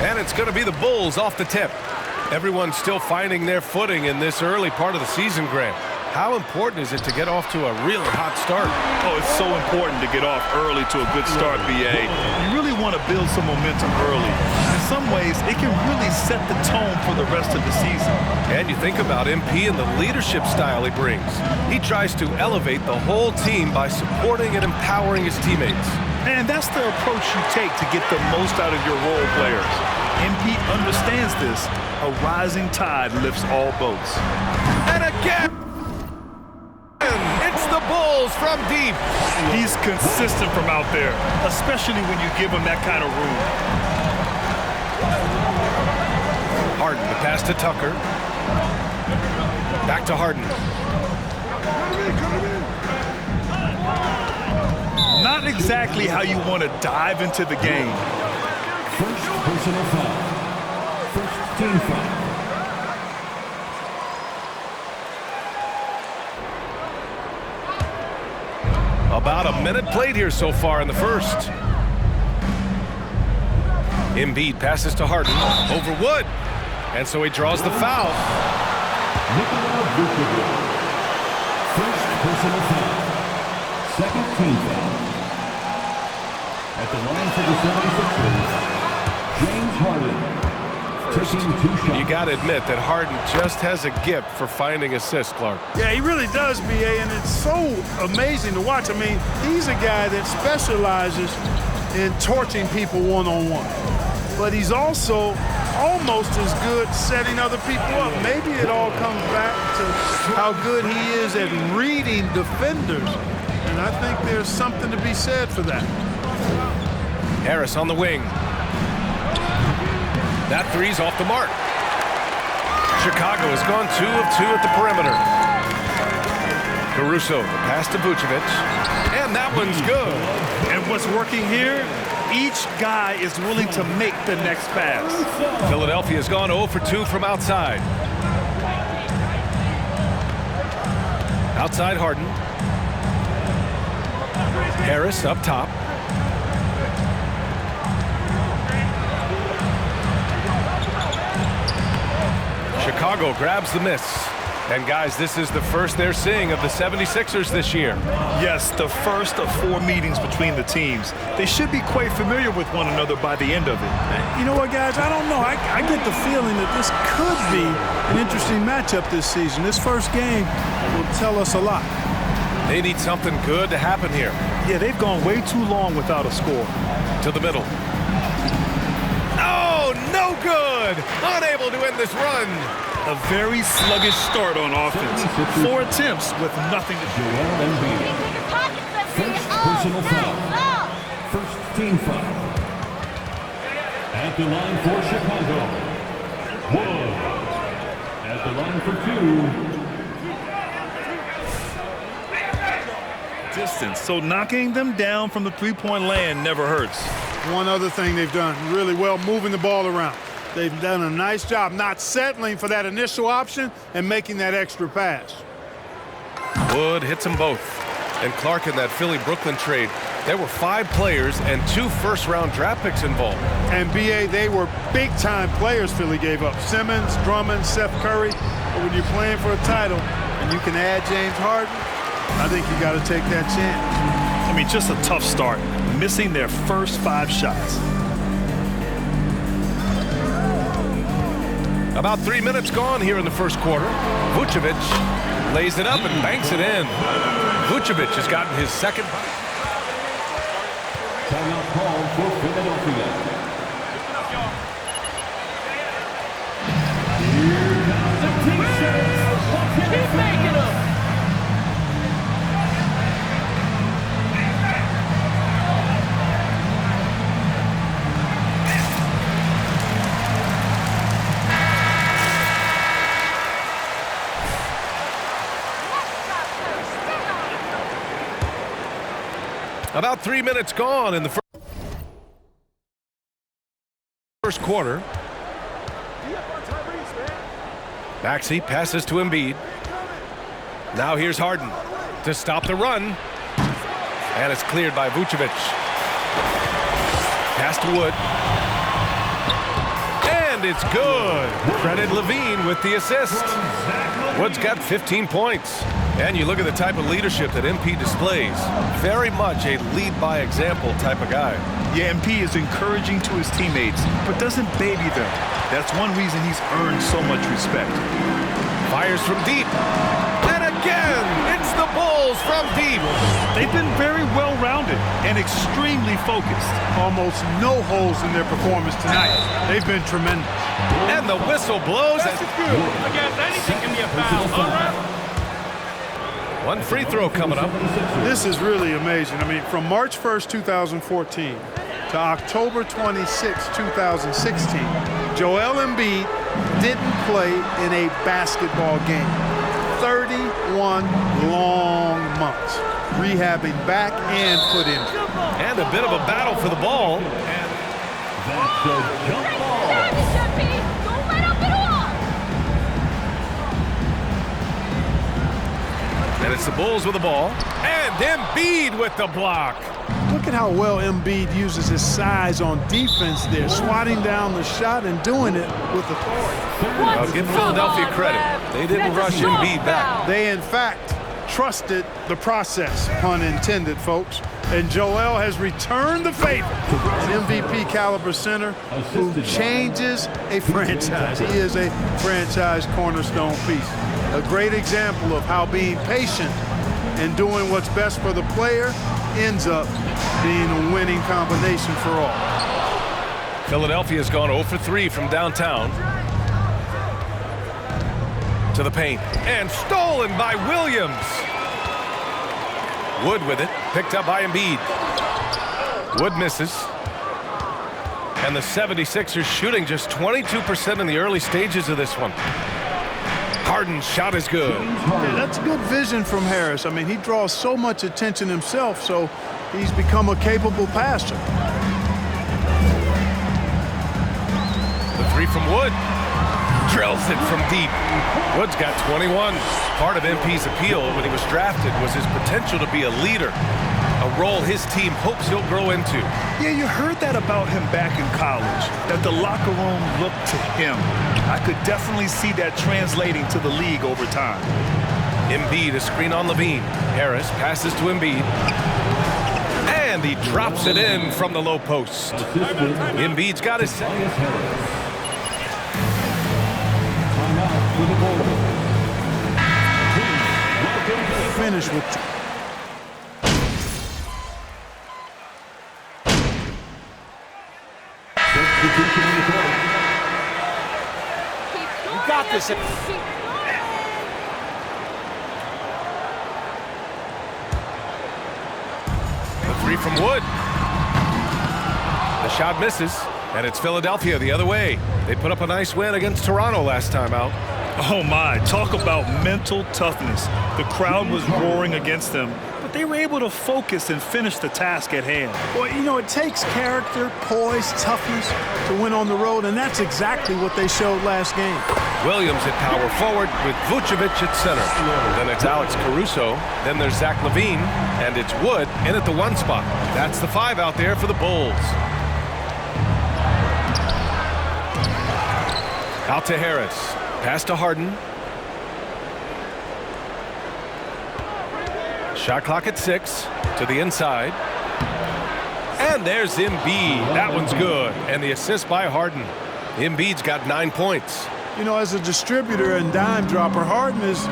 And it's going to be the Bulls off the tip. Everyone's still finding their footing in this early part of the season, Grant. How important is it to get off to a really hot start? Oh, it's so important to get off early to a good start, BA. You really want to build some momentum early. In some ways, it can really set the tone for the rest of the season. And you think about MP and the leadership style he brings. He tries to elevate the whole team by supporting and empowering his teammates. And that's the approach you take to get the most out of your role players. MP understands this. A rising tide lifts all boats. And again, it's the Bulls from deep. He's consistent from out there, especially when you give him that kind of room. Harden, the pass to Tucker. Back to Harden. Not exactly how you want to dive into the game. First personal foul. First team foul. About a minute played here so far in the first. Embiid passes to Harden over Wood. And so he draws the foul. First personal foul. Second team foul. At the line for the 76ers, James Harden. Taking 2 shots. You got to admit that Harden just has a gift for finding assists, Clark. Yeah, he really does, BA, and it's so amazing to watch. I mean, he's a guy that specializes in torching people one-on-one. But he's also almost as good setting other people up. Maybe it all comes back to how good he is at reading defenders. And I think there's something to be said for that. Harris on the wing. That three's off the mark. Chicago has gone 2 of 2 at the perimeter. Caruso, the pass to Vucevic. And that one's good. And what's working here, each guy is willing to make the next pass. Philadelphia has gone 0 for 2 from outside. Outside Harden. Harris up top. Chicago grabs the miss. And guys, this is the first they're seeing of the 76ers this year. Yes, the first of 4 meetings between the teams. They should be quite familiar with one another by the end of it. You know what, guys? I don't know. I get the feeling that this could be an interesting matchup this season. This first game will tell us a lot. They need something good to happen here. Yeah, they've gone way too long without a score. To the middle. Oh, no good! Unable to end this run. A very sluggish start on offense. 4 attempts with nothing to do. First personal foul. First team foul. At the line for Chicago, Wood. At the line for 2. Distance. So knocking them down from the three-point land never hurts. One other thing they've done really well, moving the ball around. They've done a nice job not settling for that initial option and making that extra pass. Wood hits them both. And Clark, in that Philly-Brooklyn trade, there were 5 players and 2 first-round draft picks involved. And, BA, they were big-time players Philly gave up. Simmons, Drummond, Seth Curry. But when you're playing for a title and you can add James Harden, I think you got to take that chance. I mean, just a tough start, missing their first 5 shots. About 3 minutes gone here in the first quarter. Vucevic lays it up and banks it in. Vucevic has gotten his second. timeout call for Philadelphia. Here comes the T-shirts. Keep making them. About 3 minutes gone in the first quarter. Maxey passes to Embiid. Now here's Harden to stop the run. And it's cleared by Vucevic. Pass to Wood. it's good. Credit Levine with the assist. Wood's got 15 points. And you look at the type of leadership that MP displays. Very much a lead-by-example type of guy. Yeah, MP is encouraging to his teammates, but doesn't baby them. That's one reason he's earned so much respect. Fires from deep. And again, it's the Bulls from deep. They've been very well-rounded and extremely focused. Almost no holes in their performance tonight. They've been tremendous. And the whistle blows. I guess anything can be a foul. All right. One free throw coming up. This is really amazing. I mean, from March 1st, 2014 to October 26, 2016, Joel Embiid didn't play in a basketball game. 31 long months, rehabbing back and foot injury. And a bit of a battle for the ball. That's a jump ball. And it's the Bulls with the ball. And Embiid with the block. Look at how well Embiid uses his size on defense there, swatting down the shot and doing it with authority. I'll give Philadelphia credit. They didn't rush Embiid back. They, in fact, trusted the process, pun intended, folks. And Joel has returned the favor. An MVP caliber center who changes a franchise. He is a franchise cornerstone piece. A great example of how being patient and doing what's best for the player ends up being a winning combination for all. Philadelphia's gone 0 for 3 from downtown. To the paint. And stolen by Williams. Wood with it. Picked up by Embiid. Wood misses. And the 76ers shooting just 22% in the early stages of this one. Harden's shot is good. Yeah, that's good vision from Harris. I mean, he draws so much attention himself, so he's become a capable passer. The three from Wood. Drills it from deep. Wood's got 21. Part of MP's appeal when he was drafted was his potential to be a leader, a role his team hopes he'll grow into. Yeah, you heard that about him back in college, that the locker room looked to him. I could definitely see that translating to the league over time. Embiid, a screen on Levine. Harris passes to Embiid. And he drops it in from the low post. Embiid's got his second. Finish with You got this. The three from Wood. The shot misses, and it's Philadelphia the other way. They put up a nice win against Toronto last time out. Oh my, talk about mental toughness. The crowd was roaring against them, but they were able to focus and finish the task at hand. Well, you know, it takes character, poise, toughness to win on the road, and that's exactly what they showed last game. Williams at power forward with Vucevic at center. Then it's Alex Caruso. Then there's Zach LaVine, and it's Wood in at the one spot. That's the five out there for the Bulls. Out to Harris. Pass to Harden. Shot clock at 6 to the inside. And there's Embiid. That one's good. And the assist by Harden. Embiid's got 9 points. You know, as a distributor and dime dropper, Harden has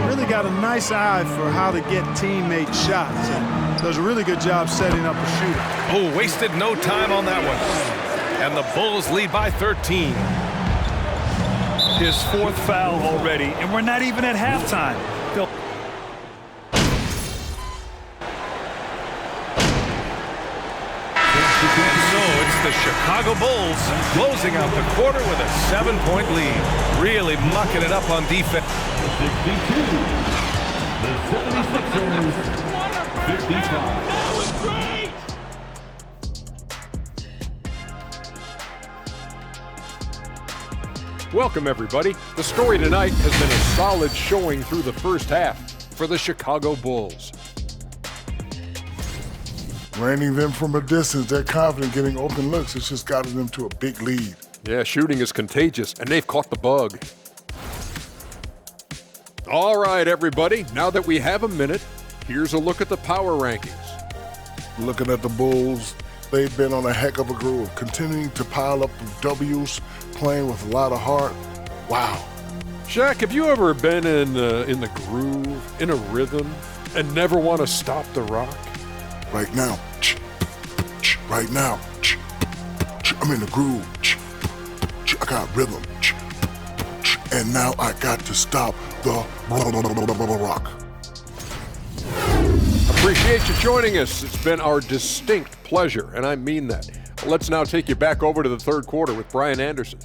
really got a nice eye for how to get teammate shots. And does a really good job setting up a shooter. Oh, wasted no time on that one. And the Bulls lead by 13. His fourth foul already, and we're not even at halftime. So it's the Chicago Bulls closing out the quarter with a 7-point lead. Really mucking it up on defense. 62. The 76ers, 55. Welcome, everybody. The story tonight has been a solid showing through the first half for the Chicago Bulls. Raining them from a distance, they're confident getting open looks. It's just gotten them to a big lead. Yeah, shooting is contagious, and they've caught the bug. All right, everybody, now that we have a minute, here's a look at the power rankings. Looking at the Bulls, they've been on a heck of a groove, continuing to pile up W's, playing with a lot of heart. Wow. Shaq, have you ever been in the groove, in a rhythm, and never want to stop the rock? Right now, right now, I'm in the groove. I got rhythm, and now I got to stop the rock. Appreciate you joining us. It's been our distinct pleasure, and I mean that. Let's now take you back over to the third quarter with Brian Anderson.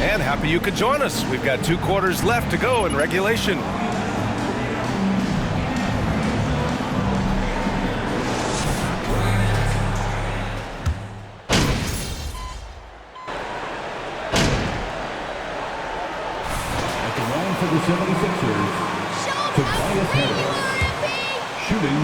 And happy you could join us. We've got 2 quarters left to go in regulation. At the line for the 76ers, Tobias Harris. Shooting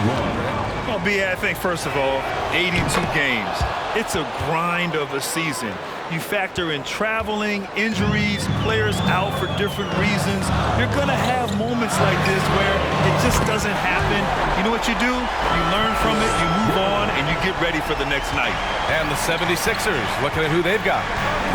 1. Well, B.A., I think, first of all, 82 games. It's a grind of a season. You factor in traveling, injuries, players out for different reasons. You're going to have moments like this where it just doesn't happen. You know what you do? You learn from it, you move on, and you get ready for the next night. And the 76ers, looking at who they've got.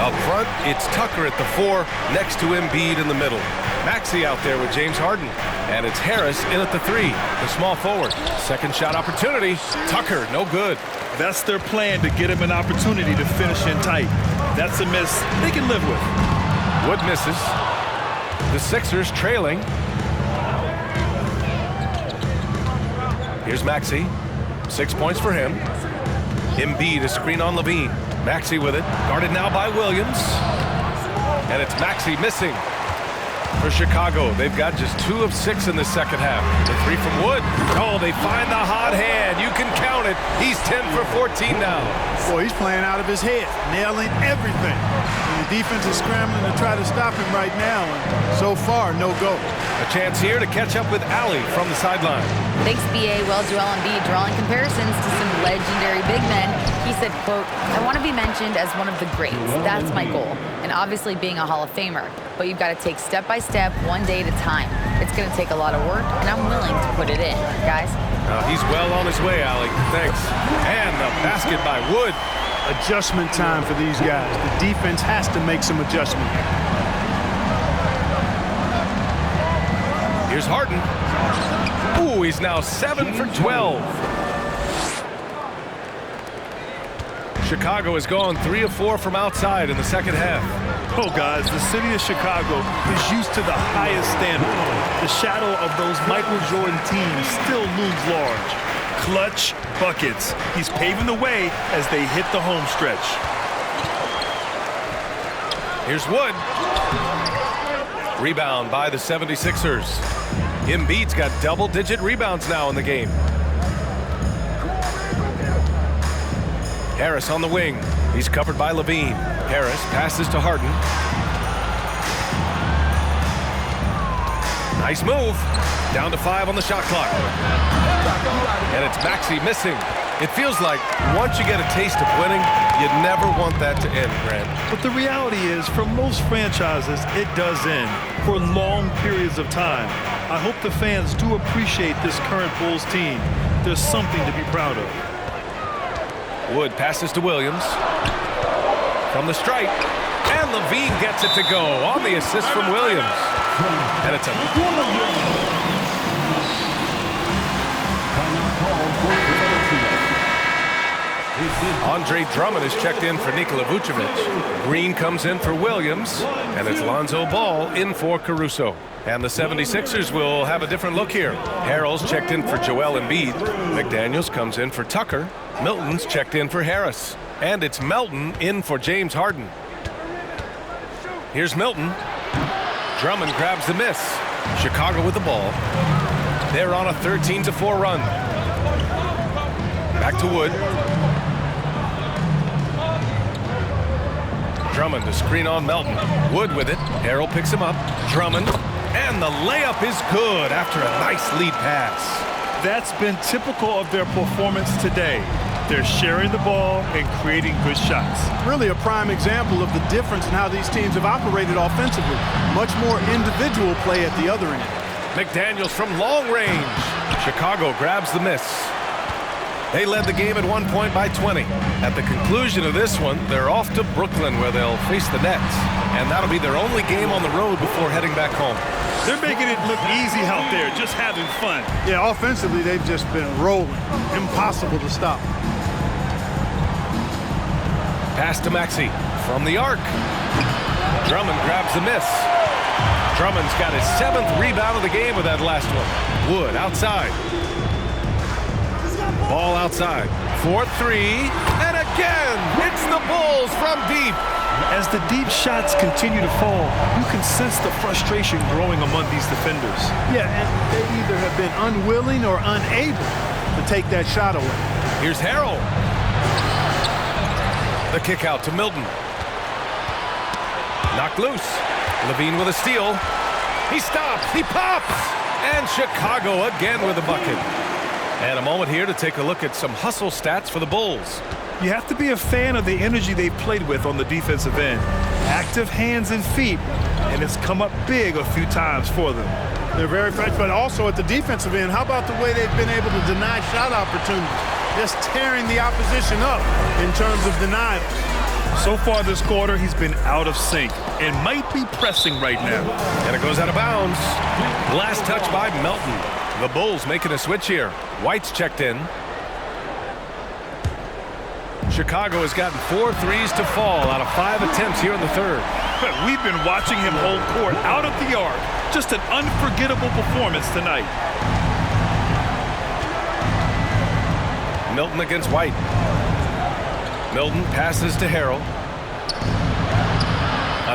Up front, it's Tucker at the 4, next to Embiid in the middle. Maxey out there with James Harden. And it's Harris in at the 3, the small forward. Second shot opportunity. Tucker, no good. That's their plan, to get him an opportunity to finish in tight. That's a miss they can live with. Wood misses. The Sixers trailing. Here's Maxey. 6 points for him. Embiid, a screen on Levine. Maxey with it. Guarded now by Williams. And it's Maxey missing for Chicago. They've got just 2 of 6 in the second half. The 3 from Wood. Oh, they find the hot hand. You can count it. He's 10 for 14 now. Boy, he's playing out of his head, nailing everything. And the defense is scrambling to try to stop him right now, and so far, no go. A chance here to catch up with Allie from the sideline. Thanks, B.A. Well, Joel Embiid drawing comparisons to some legendary big men. He said, quote, "I want to be mentioned as one of the greats. That's my goal. And obviously being a Hall of Famer. But you've got to take step by step, one day at a time. It's going to take a lot of work, and I'm willing to put it in, guys." He's well on his way, Allie. Thanks. And the basket by Wood. Adjustment time for these guys. The defense has to make some adjustment. Here's Harden. Ooh, he's now 7 for 12. Chicago has gone 3 of 4 from outside in the second half. Oh, guys, the city of Chicago is used to the highest standard. The shadow of those Michael Jordan teams still looms large. Clutch buckets. He's paving the way as they hit the home stretch. Here's Wood. Rebound by the 76ers. Embiid's got double-digit rebounds now in the game. Harris on the wing. He's covered by Levine. Harris passes to Harden. Nice move. Down to 5 on the shot clock. And it's Maxey missing. It feels like once you get a taste of winning, you never want that to end, Grant. But the reality is, for most franchises, it does end for long periods of time. I hope the fans do appreciate this current Bulls team. There's something to be proud of. Wood passes to Williams. From the stripe. And Levine gets it to go on the assist from Williams. And it's a... Andre Drummond is checked in for Nikola Vucevic. Green comes in for Williams. And it's Lonzo Ball in for Caruso. And the 76ers will have a different look here. Harrell's checked in for Joel Embiid. McDaniels comes in for Tucker. Milton's checked in for Harris. And it's Melton in for James Harden. Here's Milton. Drummond grabs the miss. Chicago with the ball. They're on a 13-4 run. Back to Wood. Drummond to screen on Melton. Wood with it. Harrell picks him up. Drummond. And the layup is good after a nice lead pass. That's been typical of their performance today. They're sharing the ball and creating good shots. Really a prime example of the difference in how these teams have operated offensively. Much more individual play at the other end. McDaniels from long range. Chicago grabs the miss. They led the game at one point by 20. At the conclusion of this one, they're off to Brooklyn where they'll face the Nets. And that'll be their only game on the road before heading back home. They're making it look easy out there, just having fun. Yeah, offensively, they've just been rolling. Impossible to stop. Pass to Maxey from the arc. Drummond grabs the miss. Drummond's got his 7th rebound of the game with that last one. Wood outside. Ball outside. 4-3. And again, it's the Bulls from deep. As the deep shots continue to fall, you can sense the frustration growing among these defenders. Yeah, and they either have been unwilling or unable to take that shot away. Here's Harrell. The kick out to Milton. Knocked loose. Levine with a steal. He stops. He pops. And Chicago again with a bucket. And a moment here to take a look at some hustle stats for the Bulls. You have to be a fan of the energy they've played with on the defensive end. Active hands and feet, and it's come up big a few times for them. They're very fresh, but also at the defensive end, how about the way they've been able to deny shot opportunities? Just tearing the opposition up in terms of denials. So far this quarter, he's been out of sync and might be pressing right now. And it goes out of bounds. Last touch by Melton. The Bulls making a switch here. White's checked in. Chicago has gotten 4 threes to fall out of 5 attempts here in the third. We've been watching him hold court out of the arc. Just an unforgettable performance tonight. Milton against White. Milton passes to Harrell.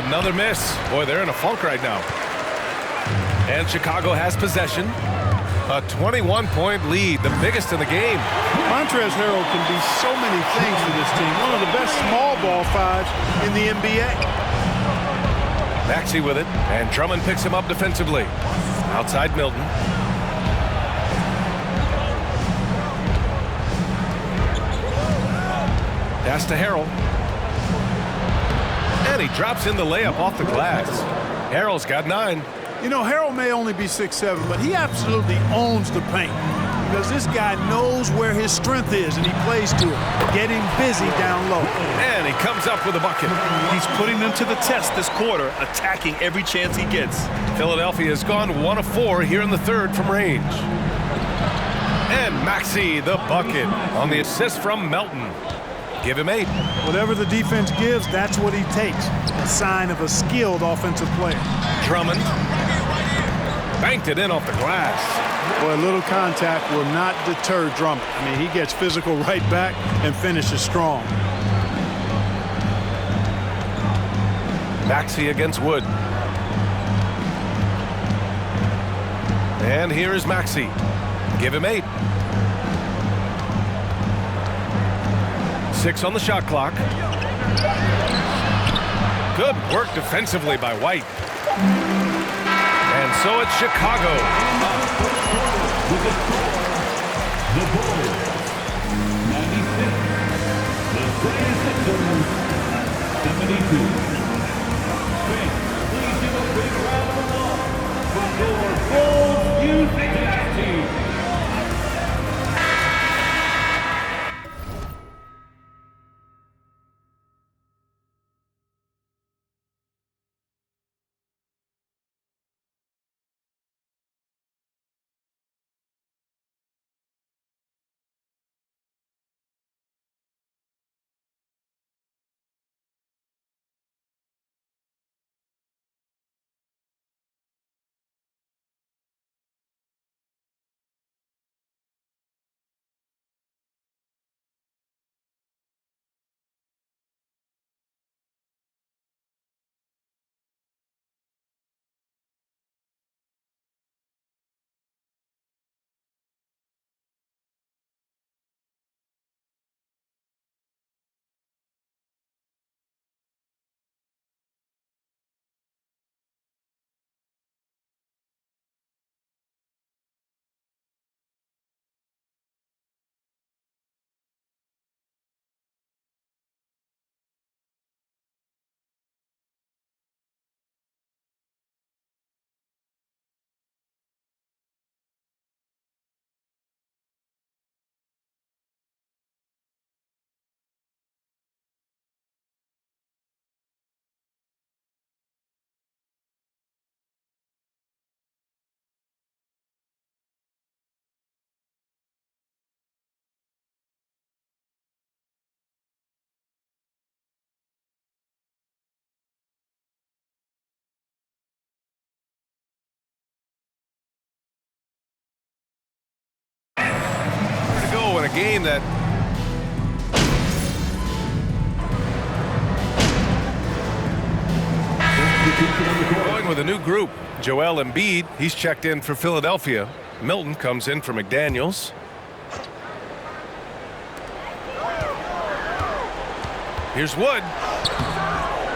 Another miss. Boy, they're in a funk right now. And Chicago has possession. A 21-point lead, the biggest in the game. Montrezl Harrell can be so many things for this team. One of the best small ball fives in the NBA. Maxey with it, and Drummond picks him up defensively. Outside Milton. Pass to Harrell. And he drops in the layup off the glass. Harrell's got 9. You know, Harrell may only be 6'7", but he absolutely owns the paint because this guy knows where his strength is, and he plays to it, getting busy down low. And he comes up with a bucket. He's putting them to the test this quarter, attacking every chance he gets. Philadelphia has gone 1 of 4 here in the third from range. And Maxey, the bucket, on the assist from Melton. Give him 8. Whatever the defense gives, that's what he takes. A sign of a skilled offensive player. Drummond banked it in off the glass. Boy, a little contact will not deter Drummond. I mean, he gets physical right back and finishes strong. Maxey against Wood. And here is Maxey. Give him 8. 6 on the shot clock. Good work defensively by White. And so it's Chicago. The Bulls, 96. The 76ers, 72. Fans, please give a big round of applause for your Bulls Youth Team. game that going with a new group. Joel Embiid, he's checked in for Philadelphia. Milton comes in for McDaniels. Here's Wood.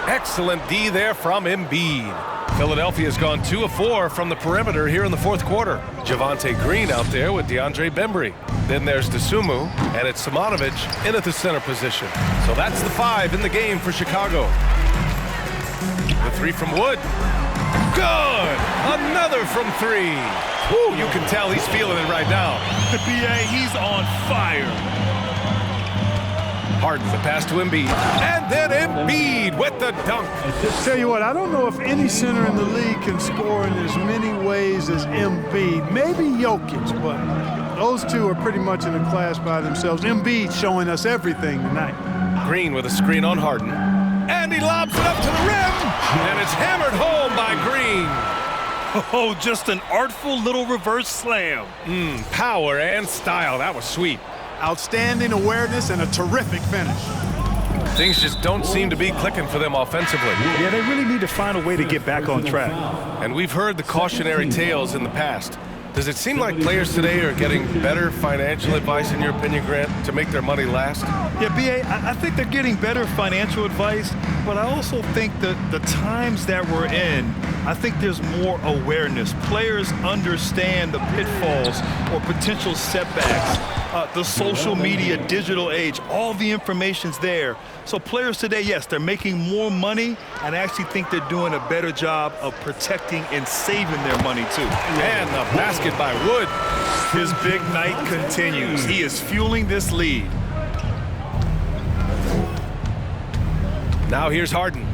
Excellent D there from Embiid. Philadelphia's gone 2 of 4 from the perimeter here in the fourth quarter. Javonte Green out there with DeAndre Bembry. Then there's Dosunmu, and it's Simonovic in at the center position. So that's the 5 in the game for Chicago. The 3 from Wood. Good! Another from 3. Woo, you can tell he's feeling it right now. The BA, he's on fire. Harden, the pass to Embiid. And then Embiid with the dunk. Tell you what, I don't know if any center in the league can score in as many ways as Embiid. Maybe Jokic, but those two are pretty much in a class by themselves. Embiid showing us everything tonight. Green with a screen on Harden. And he lobs it up to the rim. And it's hammered home by Green. Oh, just an artful little reverse slam. Power and style. That was sweet. Outstanding awareness and a terrific finish. Things just don't seem to be clicking for them offensively. Yeah, they really need to find a way to get back on track. And we've heard the cautionary tales in the past. Does it seem like players today are getting better financial advice, in your opinion, Grant, to make their money last? Yeah, B.A., I think they're getting better financial advice, but I also think that the times that we're in, I think there's more awareness. Players understand the pitfalls or potential setbacks, the social media, digital age, all the information's there. So players today, yes, they're making more money, and I actually think they're doing a better job of protecting and saving their money, too. And the basket by Wood. His big night continues. He is fueling this lead. Now here's Harden.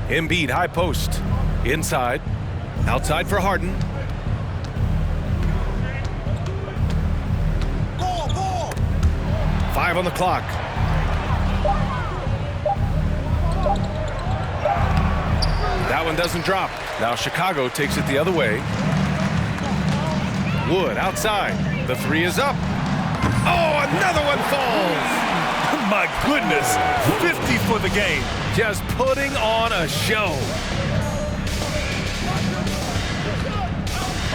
Embiid, high post. Inside. Outside for Harden. Ball. 5 on the clock. That one doesn't drop. Now Chicago takes it the other way. Wood outside. The 3 is up. Oh, another one falls. My goodness, 50 for the game. Just putting on a show.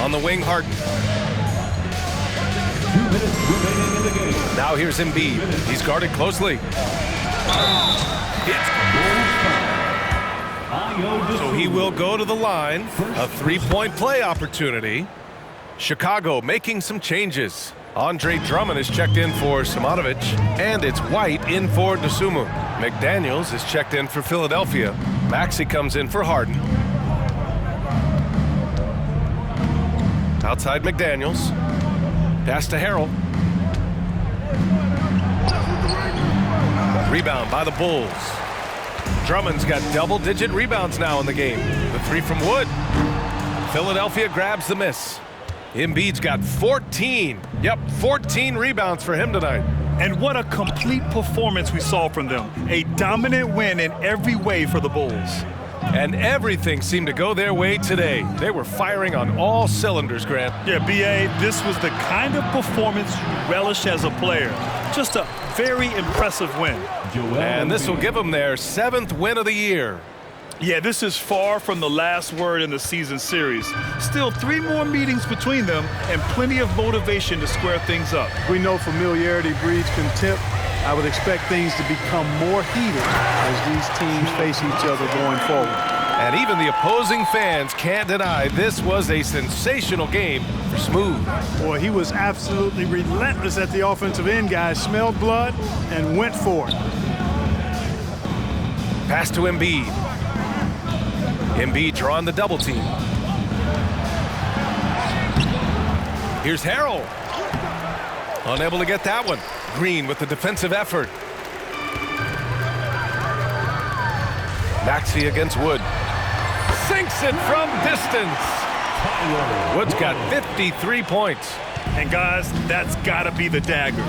On the wing, Harden. 2 minutes remaining in the game. Now here's Embiid. He's guarded closely. So he will go to the line. A 3-point play opportunity. Chicago making some changes. Andre Drummond is checked in for Simonovic, and it's White in for Dosunmu. McDaniels is checked in for Philadelphia. Maxey comes in for Harden. Outside McDaniels. Pass to Harrell. Rebound by the Bulls. Drummond's got double-digit rebounds now in the game. The 3 from Wood. Philadelphia grabs the miss. Embiid's got 14. Yep, 14 rebounds for him tonight. And what a complete performance we saw from them. A dominant win in every way for the Bulls. And everything seemed to go their way today. They were firing on all cylinders, Grant. Yeah, B.A., this was the kind of performance you relish as a player. Just a very impressive win. And this will give them their 7th win of the year. Yeah, this is far from the last word in the season series. Still 3 more meetings between them and plenty of motivation to square things up. We know familiarity breeds contempt. I would expect things to become more heated as these teams face each other going forward. And even the opposing fans can't deny this was a sensational game for Smooth. Boy, he was absolutely relentless at the offensive end, guys. Smelled blood and went for it. Pass to Embiid. Embiid drawing the double team. Here's Harrell. Unable to get that one. Green with the defensive effort. Maxey against Wood. Sinks it from distance. Wood's got 53 points. And guys, that's got to be the dagger.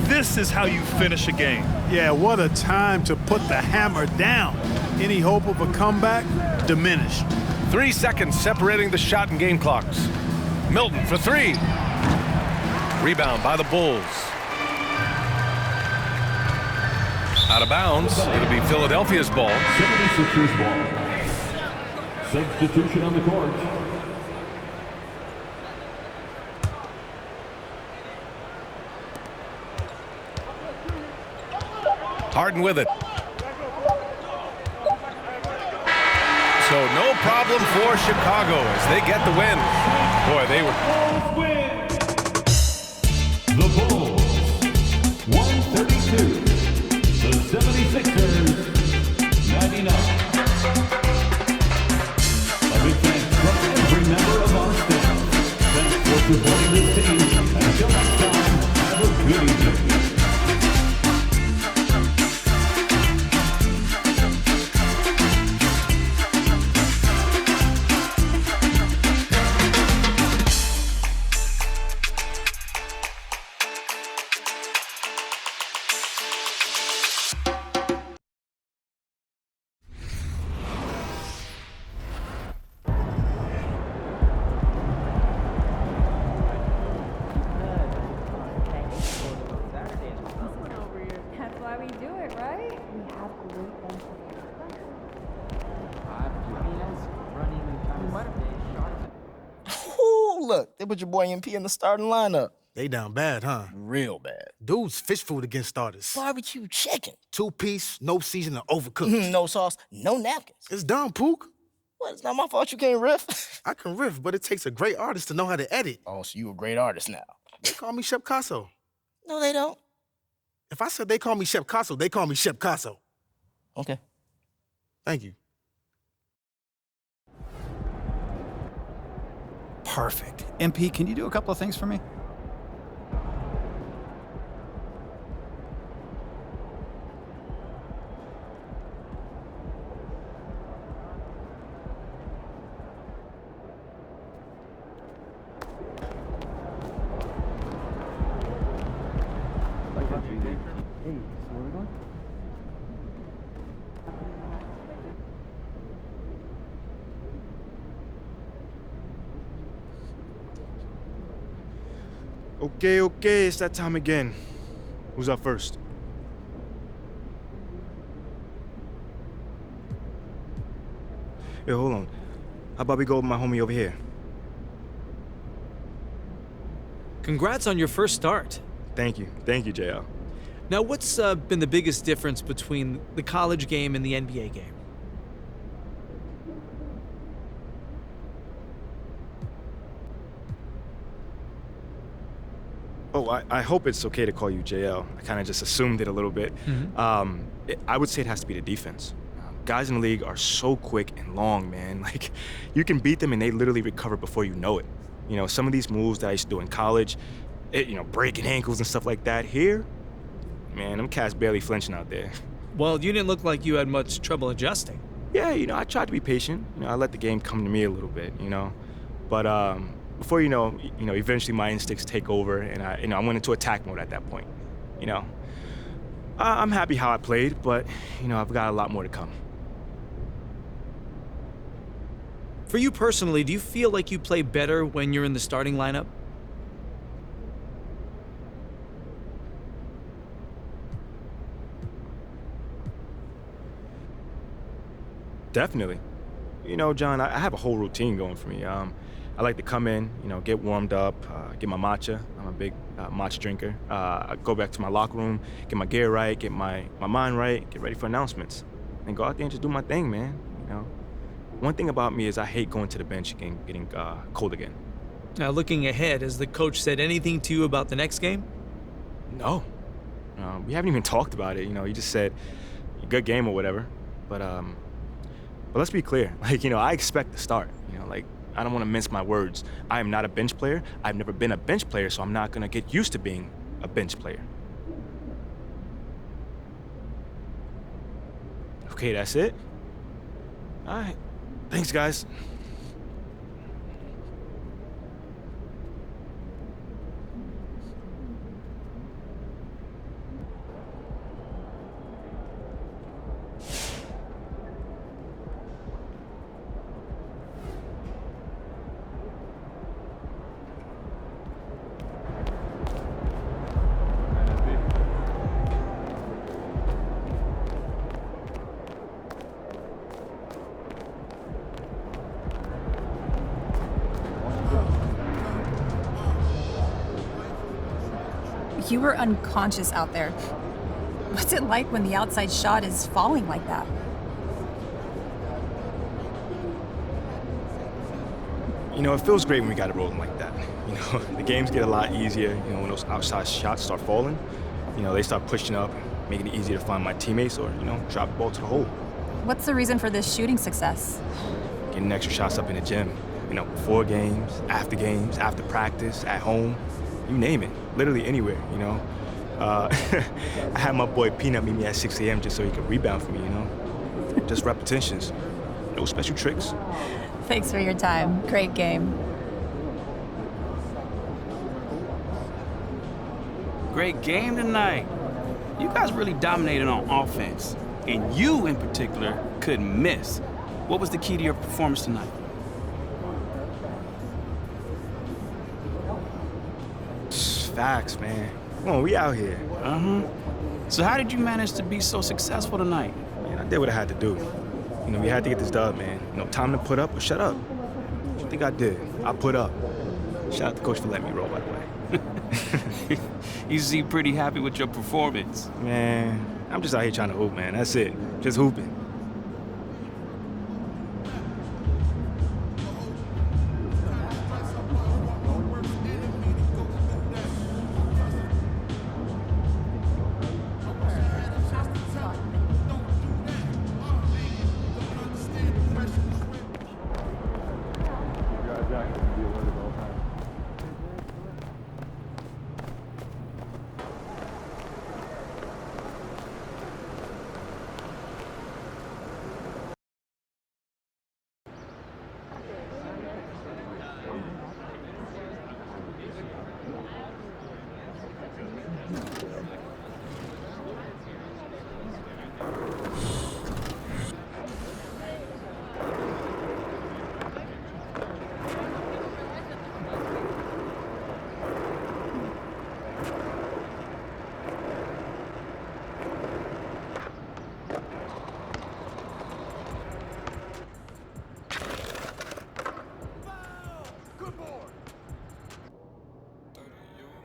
This is how you finish a game. Yeah, what a time to put the hammer down. Any hope of a comeback? Diminished. 3 seconds separating the shot and game clocks. Milton for 3. Rebound by the Bulls. Out of bounds. It'll be Philadelphia's ball. 76ers ball. Substitution on the court. Harden with it. So no problem for Chicago as they get the win. Boy, they were... The Bulls, 132. The 76ers, 99. A big thanks from every member of our staff. Thanks for supporting this team. Until next time, have a good evening. That's why we do it, right? We have great things to Ooh, look, they put your boy MP in the starting lineup. They down bad, huh? Real bad. Dude's fish food against starters. Barbecue chicken. 2-piece, no seasoning, overcooked. No sauce, no napkins. It's done, Pook. What, it's not my fault you can't riff? I can riff, but it takes a great artist to know how to edit. Oh, so you a great artist now. They call me Chef Casso. No, they don't. If I said they call me Chef Casso, they call me Chef Casso. Okay. Thank you. Perfect. MP, can you do a couple of things for me? Okay, it's that time again. Who's up first? Hey, hold on. How about we go with my homie over here? Congrats on your first start. Thank you, JL. Now, what's been the biggest difference between the college game and the NBA game? Oh, I hope it's okay to call you JL. I kind of just assumed it a little bit. I would say it has to be the defense. Guys in the league are so quick and long, man. Like, you can beat them and they literally recover before you know it. You know, some of these moves that I used to do in college, breaking ankles and stuff like that. Here, man, them cats barely flinching out there. Well, you didn't look like you had much trouble adjusting. Yeah, I tried to be patient. I let the game come to me a little bit, But before eventually my instincts take over, and I went into attack mode at that point. I'm happy how I played, but I've got a lot more to come. For you personally, do you feel like you play better when you're in the starting lineup? Definitely. John, I have a whole routine going for me. I like to come in, get warmed up, get my matcha. I'm a big matcha drinker. I go back to my locker room, get my gear right, get my mind right, get ready for announcements, and go out there and just do my thing, man. One thing about me is I hate going to the bench and getting cold again. Now, looking ahead, has the coach said anything to you about the next game? No. We haven't even talked about it. He just said, good game or whatever. But let's be clear. I expect to start. I don't want to mince my words. I am not a bench player. I've never been a bench player, so I'm not going to get used to being a bench player. Okay, that's it? All right. Thanks, guys. You were unconscious out there. What's it like when the outside shot is falling like that? You know, it feels great when we got it rolling like that. You know, the games get a lot easier, you know, when those outside shots start falling. You know, they start pushing up, making it easier to find my teammates or, you know, drop the ball to the hole. What's the reason for this shooting success? Getting extra shots up in the gym. You know, before games, after practice, at home, you name it. Literally anywhere, you know. I had my boy Peanut meet me at 6 a.m. just so he could rebound for me, you know. Just repetitions. No special tricks. Thanks for your time. Great game. Great game tonight. You guys really dominated on offense. And you, in particular, couldn't miss. What was the key to your performance tonight? Facts, man. Come on, we out here. So how did you manage to be so successful tonight? Man, I did what I had to do. You know, we had to get this dub, man. You know, time to put up or shut up. What you think I did? I put up. Shout out to Coach for letting me roll, by the way. You seem pretty happy with your performance. Man, I'm just out here trying to hoop, man. That's it. Just hooping.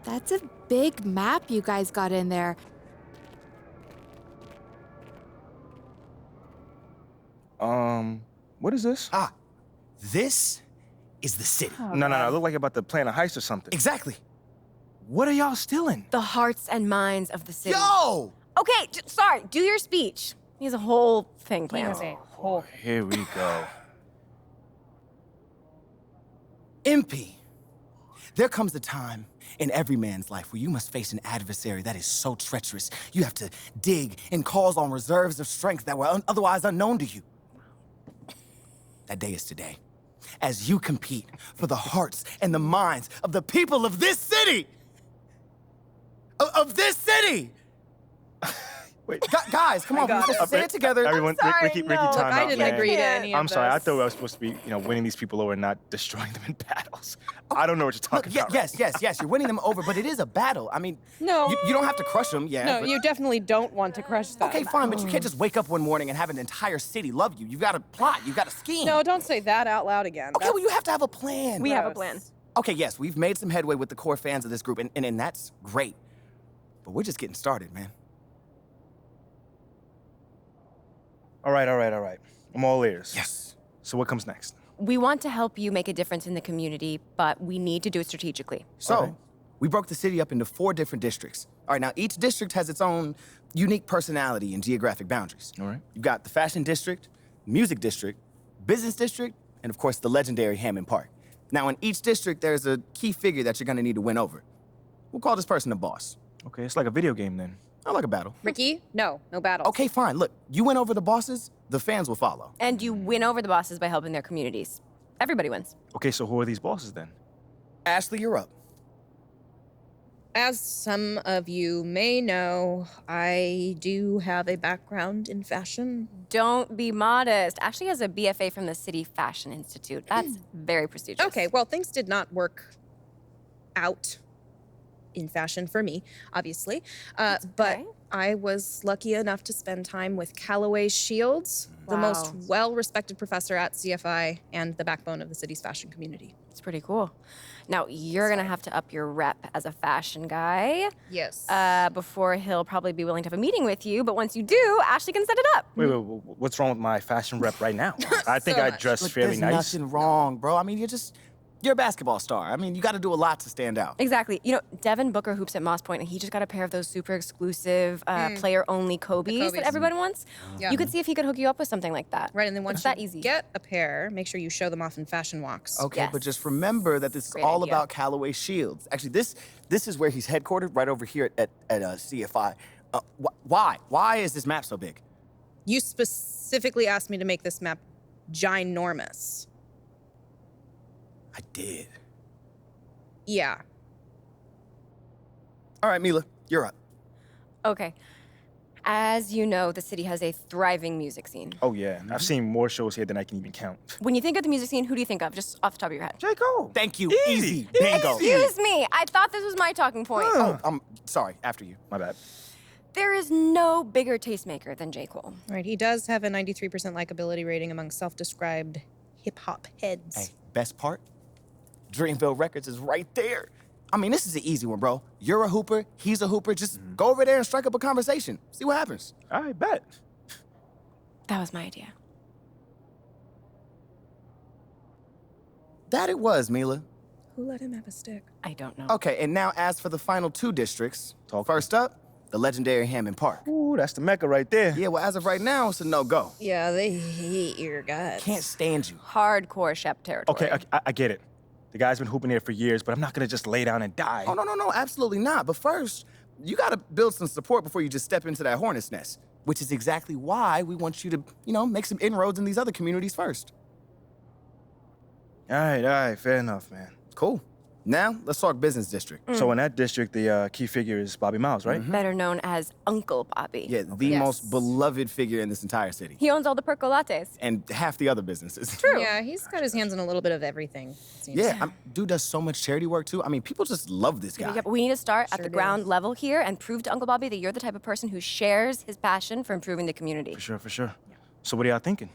That's a big map you guys got in there. What is this? This is the city. No, it looked like you're about to plan a heist or something. Exactly. What are y'all stealing? The hearts and minds of the city. Yo! Okay, sorry, do your speech. He has a whole thing planned. Here we go. MP, there comes a time in every man's life where you must face an adversary that is so treacherous. You have to dig and calls on reserves of strength that were otherwise unknown to you. That day is today, as you compete for the hearts and the minds of the people of this city! Of this city! Wait. Guys, come on, we're supposed to say it together. Everyone, Ricky, time out, I didn't man. agree to any of I'm sorry, I this. thought I was supposed to be, you know, winning these people over and not destroying them in battles. I don't know what you're talking about. Yes, you're winning them over, but it is a battle. I mean, No. you don't have to crush them, yeah. No, but- you definitely don't want to crush them. Okay, fine, but you can't just wake up one morning and have an entire city love you. You've got to plot, you've got to scheme. No, don't say that out loud again. Okay, well, you have to have a plan. We have a plan. Okay, yes, we've made some headway with the core fans of this group, and that's great. But we're just getting started, man. All right. I'm all ears. Yes. So what comes next? We want to help you make a difference in the community, but we need to do it strategically. So, we broke the city up into 4 different districts. All right, now each district has its own unique personality and geographic boundaries. All right. You've got the fashion district, music district, business district, and of course the legendary Hammond Park. Now in each district, there's a key figure that you're gonna need to win over. We'll call this person the boss. Okay, it's like a video game then. I like a battle. Ricky, no battle. Okay, fine. Look, you win over the bosses, the fans will follow. And you win over the bosses by helping their communities. Everybody wins. Okay, so who are these bosses then? Ashley, you're up. As some of you may know, I do have a background in fashion. Don't be modest. Ashley has a BFA from the City Fashion Institute. That's very prestigious. Okay, well, things did not work out in fashion for me, obviously. But I was lucky enough to spend time with Callaway Shields, the most well-respected professor at CFI and the backbone of the city's fashion community. It's pretty cool. Now, you're going to have to up your rep as a fashion guy. Yes. Before he'll probably be willing to have a meeting with you, but once you do, Ashley can set it up. Wait, what's wrong with my fashion rep right now? I think I dress fairly nice. There's nothing wrong, bro. I mean, you're a basketball star. I mean, you got to do a lot to stand out. Exactly. You know, Devin Booker hoops at Moss Point, and he just got a pair of those super exclusive, player-only Kobe's that everybody wants. Yeah. You could see if he could hook you up with something like that. Right, and then once it's that you easy. get a pair, make sure you show them off in fashion walks. Okay, but just remember that this is Great all idea. about Callaway Shields. Actually, this is where he's headquartered, right over here at CFI. Why? Why is this map so big? You specifically asked me to make this map ginormous. I did. Yeah. All right, Mila, you're up. Okay. As you know, the city has a thriving music scene. Oh, yeah. I've seen more shows here than I can even count. When you think of the music scene, who do you think of, just off the top of your head? J. Cole. Thank you. Easy. Bingo. Excuse me. I thought this was my talking point. Oh, I'm sorry. After you. My bad. There is no bigger tastemaker than J. Cole. Right, he does have a 93% likability rating among self-described hip-hop heads. Hey, best part? Dreamville Records is right there. I mean, this is an easy one, bro. You're a hooper, he's a hooper. Just go over there and strike up a conversation. See what happens. I bet. That was my idea. That it was, Mila. Who let him have a stick? I don't know. Okay, and now as for the final two districts. First up, the legendary Hammond Park. Ooh, that's the Mecca right there. Yeah, well, as of right now, it's a no-go. Yeah, they hate your guts. Can't stand you. Hardcore Shep territory. Okay, I get it. The guy's been hooping here for years, but I'm not gonna just lay down and die. Oh, no, absolutely not. But first, you gotta build some support before you just step into that hornet's nest, which is exactly why we want you to, make some inroads in these other communities first. All right, fair enough, man. Cool. Now, let's talk business district. So in that district, the key figure is Bobby Miles, right? Better known as Uncle Bobby. Yeah, the most beloved figure in this entire city. He owns all the percolates. And half the other businesses. True. Yeah, he's got his hands in a little bit of everything. it seems. Yeah, dude does so much charity work, too. I mean, people just love this guy. Yeah, but we need to start at the Sure ground does. level here and prove to Uncle Bobby that you're the type of person who shares his passion for improving the community. For sure. So what are y'all thinking?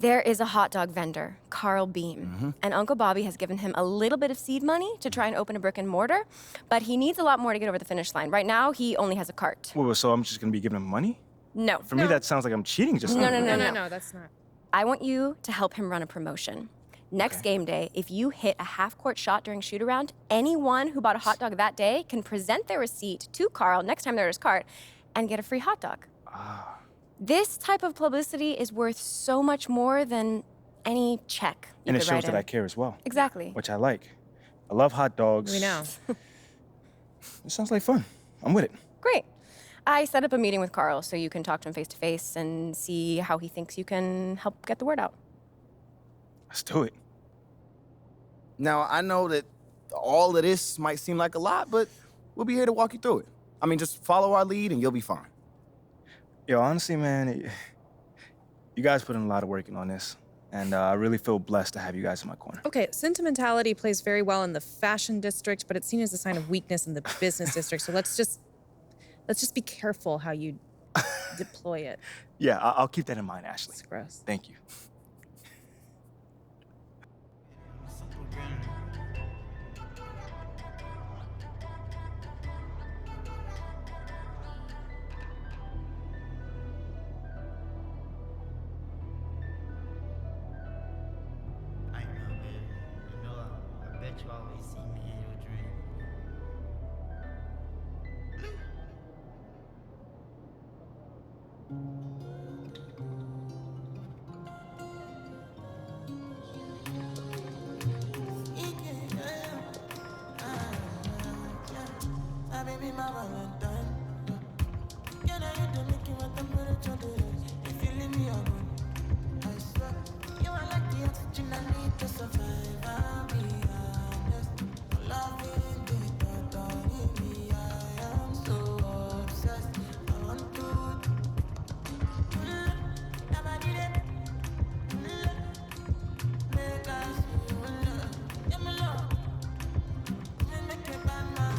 There is a hot dog vendor, Carl Beam, and Uncle Bobby has given him a little bit of seed money to try and open a brick and mortar, but he needs a lot more to get over the finish line. Right now, he only has a cart. Well, so I'm just gonna be giving him money? No. For me, that sounds like I'm cheating just now. No, that's not. I want you to help him run a promotion. Next game day, if you hit a half-court shot during shoot-around, anyone who bought a hot dog that day can present their receipt to Carl next time they're at his cart and get a free hot dog. This type of publicity is worth so much more than any check you And it could shows write that in. I care as well. Exactly. Which I like. I love hot dogs. We know. It sounds like fun. I'm with it. Great. I set up a meeting with Carl so you can talk to him face to face and see how he thinks you can help get the word out. Let's do it. Now, I know that all of this might seem like a lot, but we'll be here to walk you through it. I mean, just follow our lead and you'll be fine. Yo, honestly, man, you guys put in a lot of work in on this, and I really feel blessed to have you guys in my corner. Okay, sentimentality plays very well in the fashion district, but it's seen as a sign of weakness in the business district. So let's just be careful how you deploy it. Yeah, I'll keep that in mind, Ashley. It's gross. Thank you. You always see me in your dream. Baby, my Valentine. Yeah, now you do make you what temperature is. If you leave me alone, I swear. You are like the oxygen I need to survive. I'll be honest. Loving the thought of me, I am so obsessed. I want to. Never did it. Make us love. Give me love. Make it bad, man.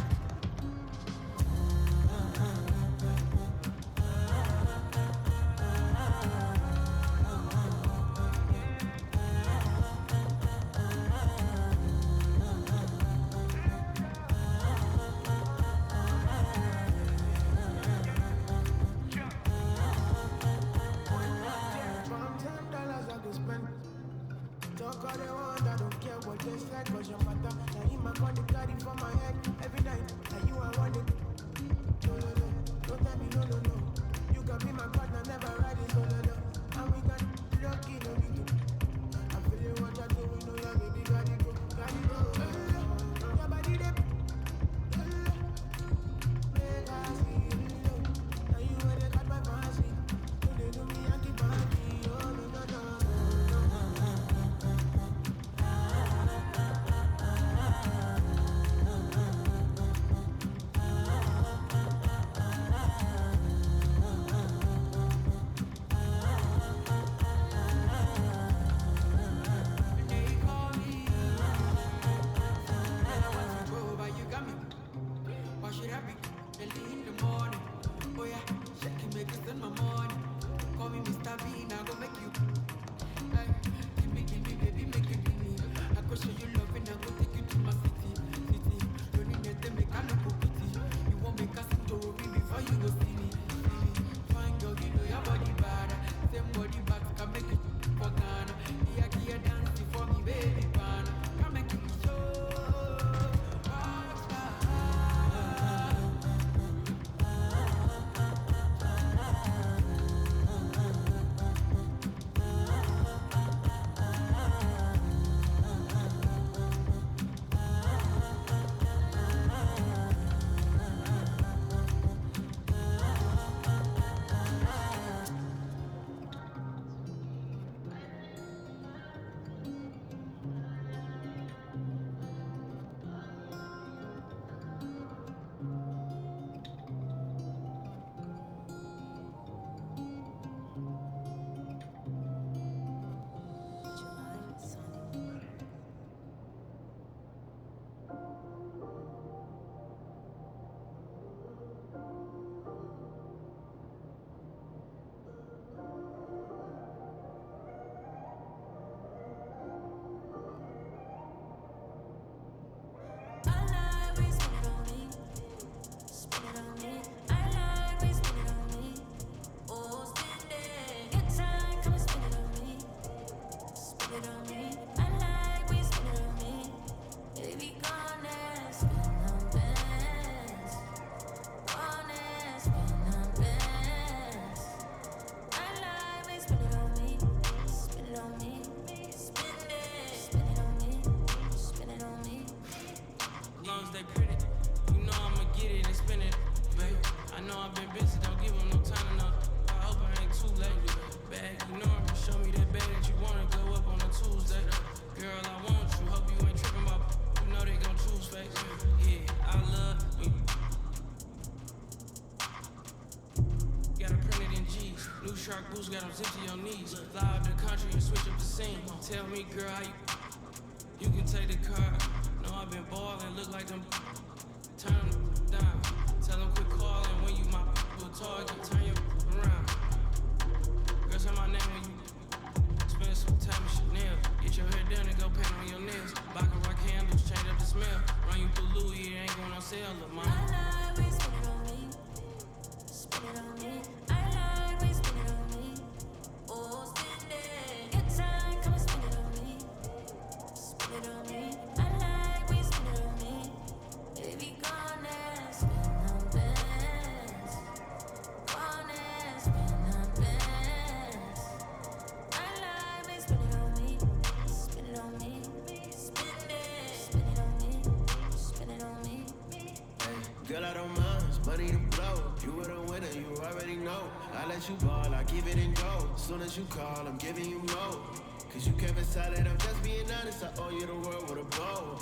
I know I've been busy, don't give him no time enough. I hope I ain't too late. Bag, you know me, show me that bag that you wanna go up on a Tuesday. Girl, I want you, hope you ain't tripping about. You know they gon' choose face. Yeah, I love me. Got it printed in G's. New shark boots got them zipped to your knees. Fly out the country and switch up the scene. Tell me, girl, how you can take the car. Know I've been ballin', look like them. Turn them down. Tell them quit calling when you my target. Turn your around. Girl, say my name when you spend some time with Chanel. Get your hair done and go paint on your nails. Baccarat candles, change up the smell. Run you through Louis, it ain't going on sale, look, mama. I like when you spend it on me. Spend it on me. I like when you spend it on me. Oh, spend it. Good time, come and spend it on me. Spend it on me. I like when you spend it on me. Baby, go on and spend on bands. Go on and spend on bands. I like when you spend it on me. Spend it on me. Spend it. Spend it on me. Spend it on me. Hey, girl, I don't mind. Money to blow. You were the winner, you already know. I let you ball, I give it and go. Soon as you call, I'm giving you more. Cause you can't decide that I'm just being honest. I owe you the world with a bow.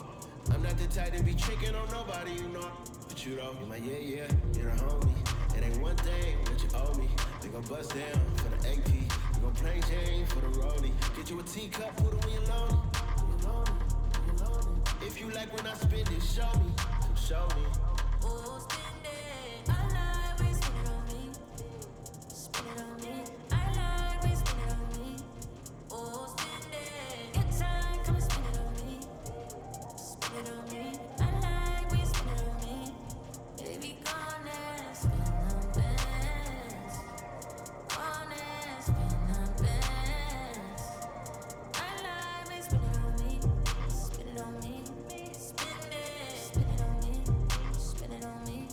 I'm not the type to be tricking on nobody, you know. But you though, you're my yeah, you're a homie. It ain't one thing that you owe me. We gon' bust down for the AP. We gon' play Jane for the rollie. Get you a teacup, put it when you're lonely. If you like when I spend it, show me. Show me. Oh, spend it. I like when you spend it on me. Spend it on me. I like when you spend it on me. Oh, spend it. Good time, come and spend it on me. Spend it on me. I like when you spend it on me. Baby, go on and spend on bands. Go on and spend on bands. I like when you spend it on me. Spend it on me. Spend it. Spend it on me. Spend it on me.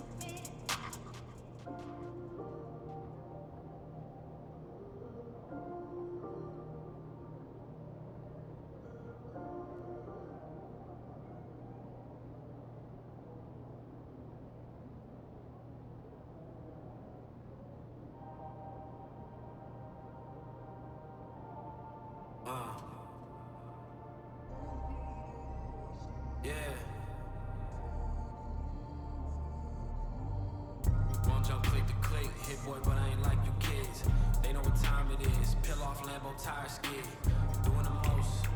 Yeah. Won't jump click to click, hit boy, but I ain't like you kids. They know what time it is. Peel off Lambo tire skid. Doing the most.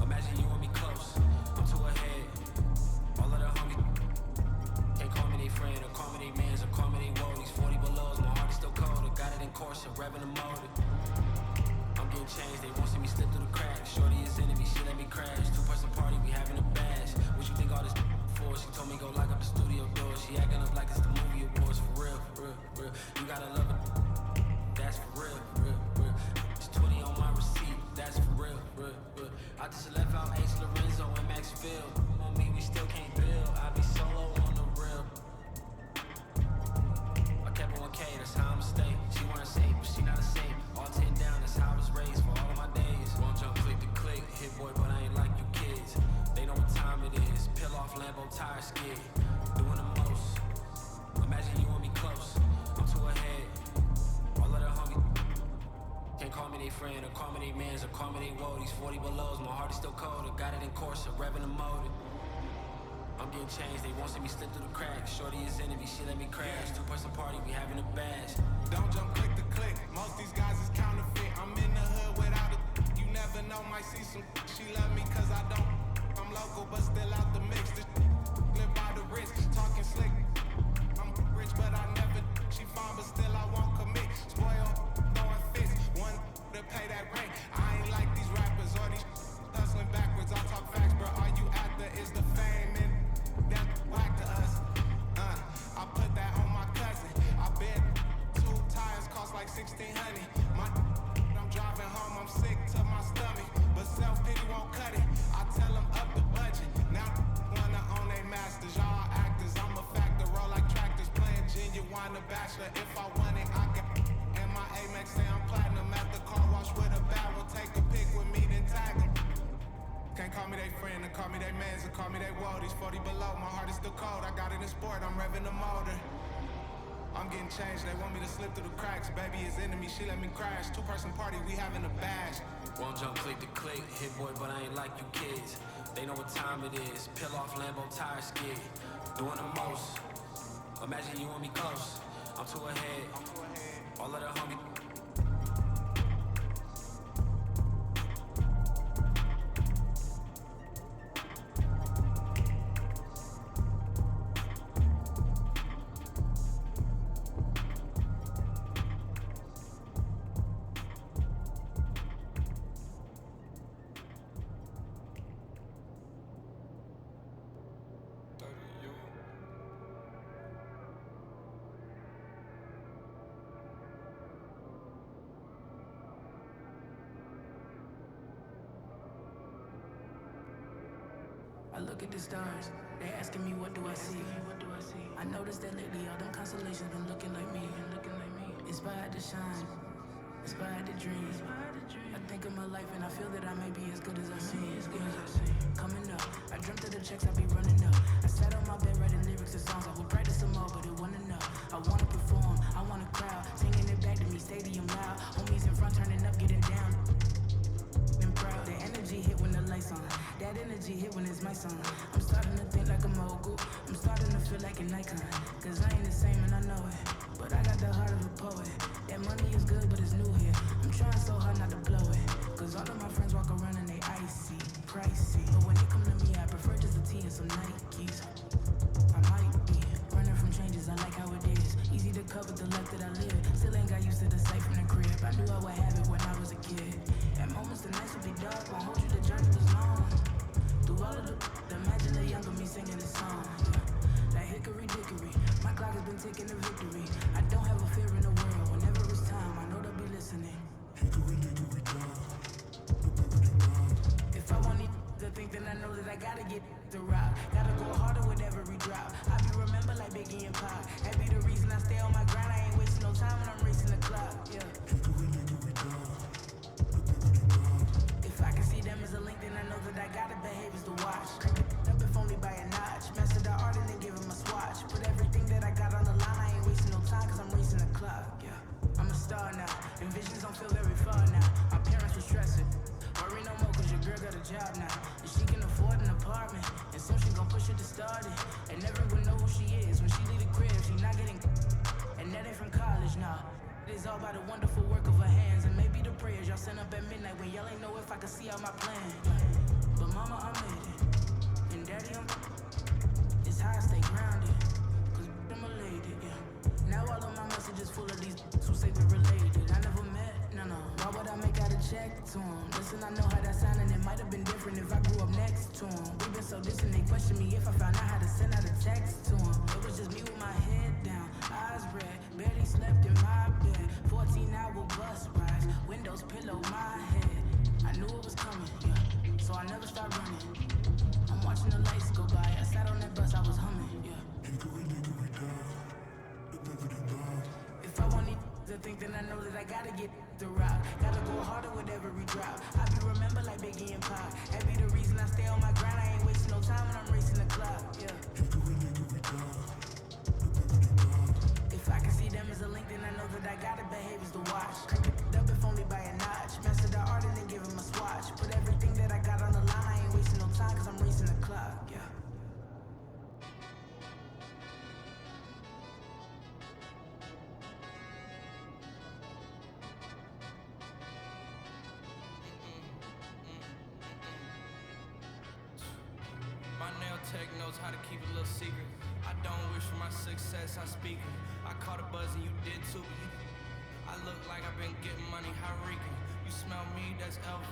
Imagine you and me close. I'm too ahead. All of the homies can't call me they friend or call me they mans or call me they woadies. 40 belows, my heart is still cold. I got it in course and revving the motor. I'm getting changed, they won't see me slip through the cracks. Shorty is enemy, she let me crash. Two-person party, we having a bash. What you think all this for? She told me go lock up the studio door. She acting up like it's the movie awards. For real, for real, for real. You gotta love it. That's for real, real, real. It's 20 on my receipt. That's for real, real, real. I just left out Ace Lorenzo and Maxfield. On me, we still can't build. I be solo on the real. I kept it 1K, that's how I'ma stay. She wanna save, but she not a saint. All 10 down, that's how I was raised for all of my days. Won't jump click to click, hit boy, but I ain't like you kids. They know what time it is. Peel off Lambo tire skid. Doing the most. Imagine you and me close. I'm too ahead. All of the homies can't call me they friend or call me they mans or call me they woadies. 40 belows, my heart is still cold. I got it in course, I'm revving the motor. I'm getting changed, they won't see me slip through the cracks. Shorty is enemy, she let me crash. Two-person party, we having a bash. Don't jump click to click. Most these guys is counterfeit. I'm in the hood without it. You never know, might see some. She love me cause I don't. I'm local, but still out the mix. This live by the risk, talking slick. I'm rich, but I never. She fine, but still I won't commit. Spoil, throwing fists. One to pay that rent. I ain't like these rappers or these hustling backwards. I talk facts, bro. All you after is the fame and that whack to us. I put that on my cousin. I bet 2 tires cost like 1,600. I'm driving home, I'm sick to my stomach, but self-pity won't cut it. I tell them up the budget. Now wanna own they masters. Y'all actors, I'm a factor. Roll like tractors, playing genuine the bachelor. If I want it, I can. And my Amex say I'm platinum at the car wash with a bad one. Take a pic with me, then tag them. Can't call me they friend, or call me they mans, or call me they woadies. 40 below, my heart is still cold. I got it in sport, I'm revving the motor. I'm getting changed, they want me to slip through the cracks. Baby is enemy, she let me crash. Two-person party, we having a bash. Won't jump click to click, hit boy, but I ain't like you kids. They know what time it is, peel off Lambo tire skid. Doing the most, imagine you and me close. I'm too ahead, all of the homie. I look at the stars, they asking me what do I see. I noticed that lately all them constellations been looking like me. Inspired to shine, inspired to dream. I think of my life and I feel that I may be as good as I seem. Coming up, I dreamt of the checks I be running up. I sat on my bed writing lyrics and songs. I would practice some more, but it wasn't enough. I wanna perform, I want a crowd singing it back to me, stadium loud. Homies in front turning up, getting down. Proud. The energy hit when the lights on. That energy hit when it's my song. I'm starting to think like a mogul. I'm starting to feel like an icon. Cause I ain't the same and I know it. But I got the heart of a poet. That money is good but it's new here. I'm trying so hard not to blow it. Cause all of my friends walk around and they icy, pricey. But when they come to me I prefer just a tee and some Nikes. I might be running from changes, I like how it is. Easy to cover the life that I live. Still ain't got used to the sight from the crib. I knew I would have it when I was a kid. At moments the nights would be dark, won't hold you, the journey was long. Through all of the imagine the younger me singing this song. Like hickory dickory, my clock has been ticking to victory. I don't have a fear in the world, whenever it's time, I know they'll be listening. Hickory dickory down. If I want it to think, then I know that I gotta get the rock. Gotta go harder with every drop. I be remembered like Biggie and Pac. That be the reason I stay on my grind. I ain't wasting no time when I'm racing the clock. Yeah. Hickory dickory down. If I can see them as a link, then I know that I gotta behave as the watch. Crank it up if only by a notch. Master the art and then give him a swatch. Put everything that I got on the line. I ain't wasting no time cause I'm racing the clock. Yeah. I'm a star now, and visions don't feel very far now. My parents were stressing. Worry no more cause your girl got a job now. And she can afford an apartment. And soon she gon' push it to start it. And everyone know who she is. When she leave the crib, she not getting. And that ain't from college now. It is all by the wonderful work of her hands. And maybe the prayers y'all send up at midnight when y'all ain't know if I could see out my plan. But mama, I made it. And daddy, it's how I stay grounded. Cause I'm elated, yeah. Now all of my messages full of these who say we're related. I never met, no. Why would I make out a check to him? Listen, I know how that sound and it might have been different if I grew up next to him. We've been so distant, they question me if I found out how to send out a text to him. It was just me with my head down, eyes red, barely slept in my bed. 14-hour bus rides, windows pillow my head. I knew it was coming, yeah, so I never stopped running. I'm watching the lights go by, I sat on that bus, I was humming, yeah. Hickory dickory down. If I want it to think, then I know that I gotta get the rock. Gotta go harder with every drop. I be remembered like Biggie and Pac. That be the reason I stay on my grind. I ain't wasting no time when I'm racing the clock. Yeah. Hickory dickory down. If I can see them as a link, then I know that I gotta behave as the watch. Crank it up if only by a notch. Master the art and then give him a swatch. Put everything that I got on the line. I ain't wasting no time cause I'm racing the clock. Yeah. My nail tech knows how to keep a little secret. I don't wish for my success, I speak it. I caught a buzz and you did too. I look like I've been getting money, how reeking. You smell me, that's LV.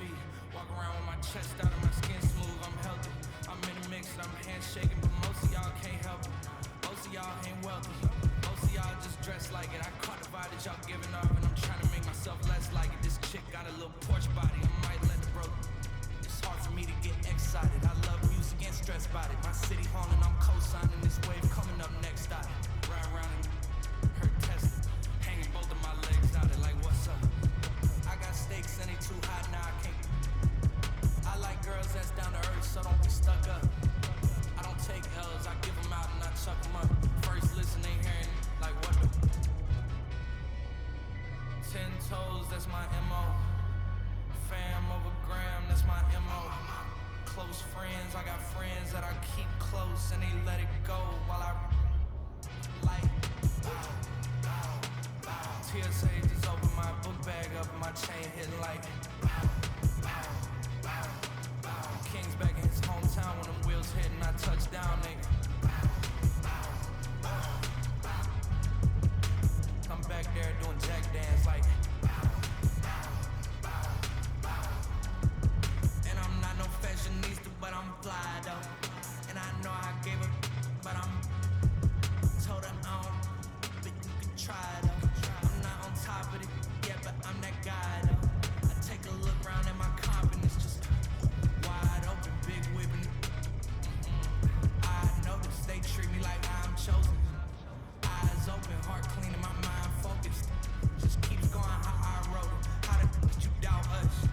Walk around with my chest out and my skin smooth, I'm healthy. I'm in the mix and I'm handshaking, but most of y'all can't help it. Most of y'all ain't wealthy. Most of y'all just dress like it. I caught the vibe that y'all giving off and I'm trying to make myself less like it. This chick got a little porch body, I might let the bro. It's hard for me to get excited. I love music and stress about it. My city haunting, I'm co-signing this wave coming up next out it. Ride around and her testing. Hanging both of my legs out it like what's up? I got stakes and they too hot now I can't. I like girls that's down to earth so don't be stuck up. I don't take L's, I give them out. friends that I keep close and they let it go while I like TSA just opened my book bag up and my chain hitting like King's back in his hometown when them wheels hit and I touch down, nigga. Come back there doing jack dance like and I'm not no fashionista, but I'm fly though. And I know I gave up, but I'm told her no, but you can try though. I'm not on top of it yet, but I'm that guy though. I take a look around at my comp and it's just wide open, big whipping. I notice they treat me like I'm chosen. Eyes open, heart clean, and my mind focused. Just keeps going how I wrote it. How the did you doubt us?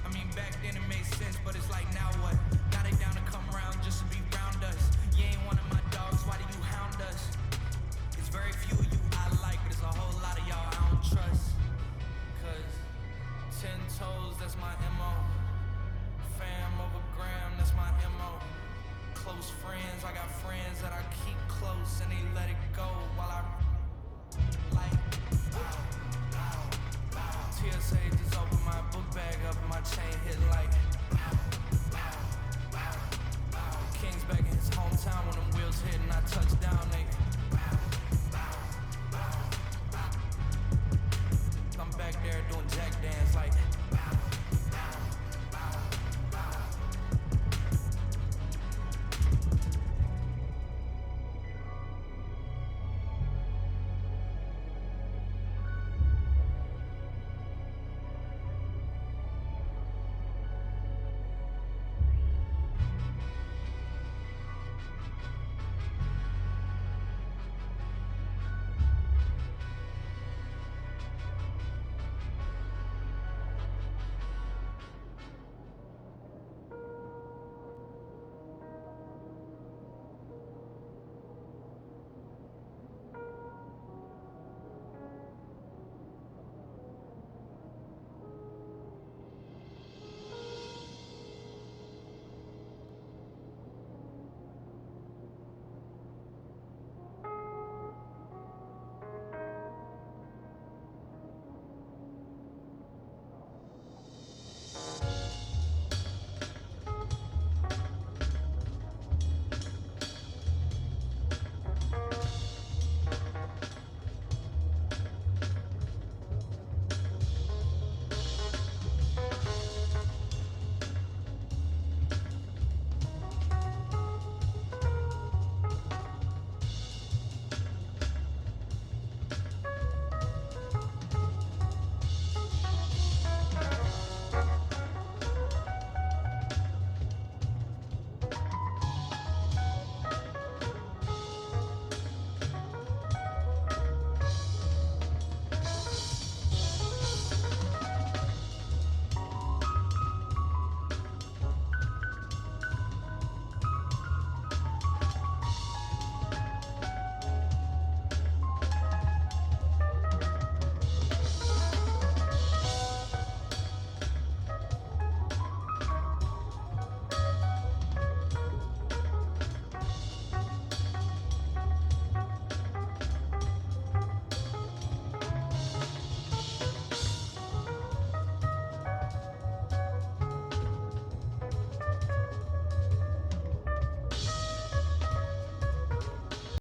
I mean, back then it made sense, but it's like now what? Now they down to come around just to be round us. You ain't one of my dogs, why do you hound us? It's very few of you I like, but it's a whole lot of y'all I don't trust. Cause 10 toes, that's my MO. Fam over gram, that's my MO. Close friends, I got friends that I keep close and they let it go